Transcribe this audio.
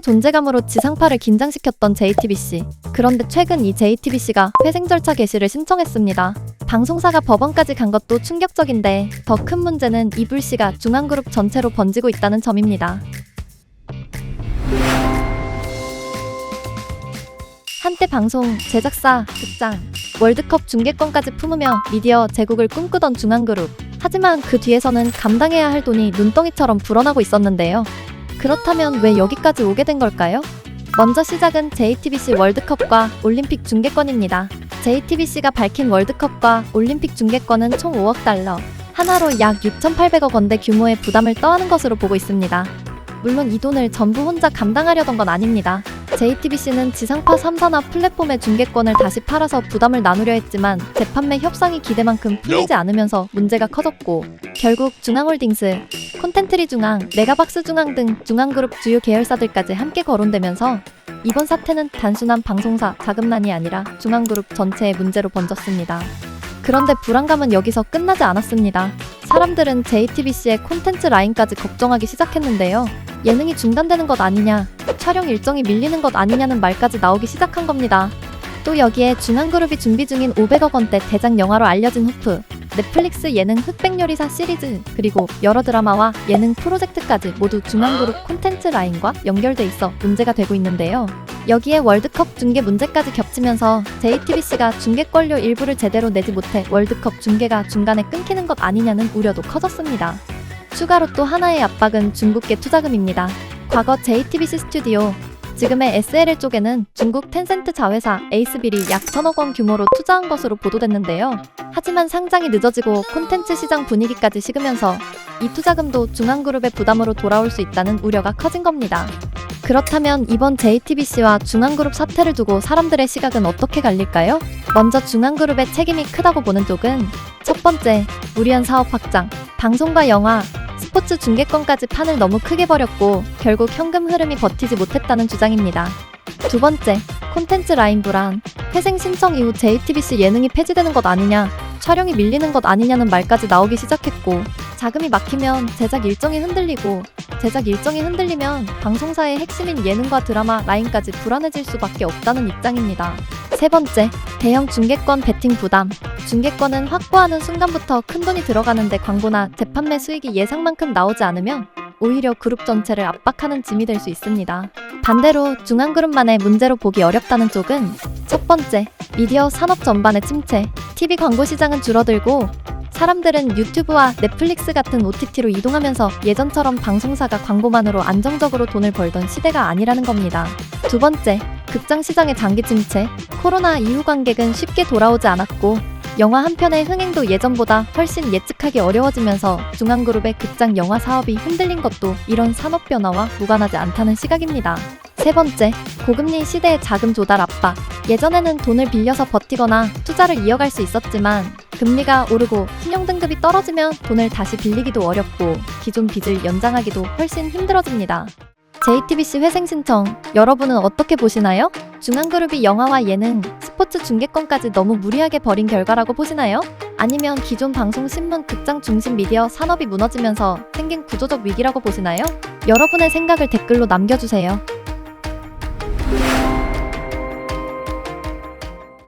존재감으로 지상파를 긴장시켰던 JTBC. 그런데 최근 이 JTBC가 회생 절차 개시를 신청했습니다. 방송사가 법원까지 간 것도 충격적인데 더 큰 문제는 이 불씨가 중앙그룹 전체로 번지고 있다는 점입니다. 한때 방송, 제작사, 극장, 월드컵 중계권까지 품으며 미디어 제국을 꿈꾸던 중앙그룹. 하지만 그 뒤에서는 감당해야 할 돈이 눈덩이처럼 불어나고 있었는데요. 그렇다면 왜 여기까지 오게 된 걸까요? 먼저 시작은 JTBC 월드컵과 올림픽 중계권입니다. JTBC가 밝힌 월드컵과 올림픽 중계권은 총 5억 달러, 하나로 약 6,800억 원대 규모의 부담을 떠안은 것으로 보고 있습니다. 물론 이 돈을 전부 혼자 감당하려던 건 아닙니다. JTBC는 지상파 3산업 플랫폼의 중계권을 다시 팔아서 부담을 나누려 했지만 재판매 협상이 기대만큼 풀리지 않으면서 문제가 커졌고, 결국 중앙홀딩스, 콘텐트리 중앙, 메가박스 중앙 등 중앙그룹 주요 계열사들까지 함께 거론되면서 이번 사태는 단순한 방송사 자금난이 아니라 중앙그룹 전체의 문제로 번졌습니다. 그런데 불안감은 여기서 끝나지 않았습니다. 사람들은 JTBC의 콘텐츠 라인까지 걱정하기 시작했는데요. 예능이 중단되는 것 아니냐, 촬영 일정이 밀리는 것 아니냐는 말까지 나오기 시작한 겁니다. 또 여기에 중앙그룹이 준비 중인 500억 원대 대작 영화로 알려진 후프, 넷플릭스 예능 흑백요리사 시리즈, 그리고 여러 드라마와 예능 프로젝트까지 모두 중앙그룹 콘텐츠 라인과 연결돼 있어 문제가 되고 있는데요. 여기에 월드컵 중계 문제까지 겹치면서 JTBC가 중계권료 일부를 제대로 내지 못해 월드컵 중계가 중간에 끊기는 것 아니냐는 우려도 커졌습니다. 추가로 또 하나의 압박은 중국계 투자금입니다. 과거 JTBC 스튜디오, 지금의 SLL 쪽에는 중국 텐센트 자회사 에이스빌이 약 1,000억 원 규모로 투자한 것으로 보도됐는데요. 하지만 상장이 늦어지고 콘텐츠 시장 분위기까지 식으면서 이 투자금도 중앙그룹의 부담으로 돌아올 수 있다는 우려가 커진 겁니다. 그렇다면 이번 JTBC와 중앙그룹 사태를 두고 사람들의 시각은 어떻게 갈릴까요? 먼저 중앙그룹의 책임이 크다고 보는 쪽은 첫 번째, 무리한 사업 확장, 방송과 영화, 스포츠 중계권까지 판을 너무 크게 벌였고 결국 현금 흐름이 버티지 못했다는 주장입니다. 두 번째, 콘텐츠 라인 불안, 회생 신청 이후 JTBC 예능이 폐지되는 것 아니냐, 촬영이 밀리는 것 아니냐는 말까지 나오기 시작했고, 자금이 막히면 제작 일정이 흔들리고, 제작 일정이 흔들리면 방송사의 핵심인 예능과 드라마 라인까지 불안해질 수밖에 없다는 입장입니다. 세 번째, 대형 중계권 베팅 부담. 중계권은 확보하는 순간부터 큰돈이 들어가는데 광고나 재판매 수익이 예상만큼 나오지 않으면 오히려 그룹 전체를 압박하는 짐이 될 수 있습니다. 반대로 중앙그룹만의 문제로 보기 어렵다는 쪽은 첫 번째, 미디어 산업 전반의 침체. TV 광고 시장은 줄어들고 사람들은 유튜브와 넷플릭스 같은 OTT로 이동하면서 예전처럼 방송사가 광고만으로 안정적으로 돈을 벌던 시대가 아니라는 겁니다. 두 번째, 극장 시장의 장기 침체. 코로나 이후 관객은 쉽게 돌아오지 않았고 영화 한 편의 흥행도 예전보다 훨씬 예측하기 어려워지면서 중앙그룹의 극장 영화 사업이 흔들린 것도 이런 산업 변화와 무관하지 않다는 시각입니다. 세 번째, 고금리 시대의 자금 조달 압박. 예전에는 돈을 빌려서 버티거나 투자를 이어갈 수 있었지만 금리가 오르고 신용등급이 떨어지면 돈을 다시 빌리기도 어렵고 기존 빚을 연장하기도 훨씬 힘들어집니다. JTBC 회생 신청, 여러분은 어떻게 보시나요? 중앙그룹이 영화와 예능, 스포츠 중계권까지 너무 무리하게 벌인 결과라고 보시나요? 아니면 기존 방송, 신문, 극장 중심 미디어 산업이 무너지면서 생긴 구조적 위기라고 보시나요? 여러분의 생각을 댓글로 남겨주세요.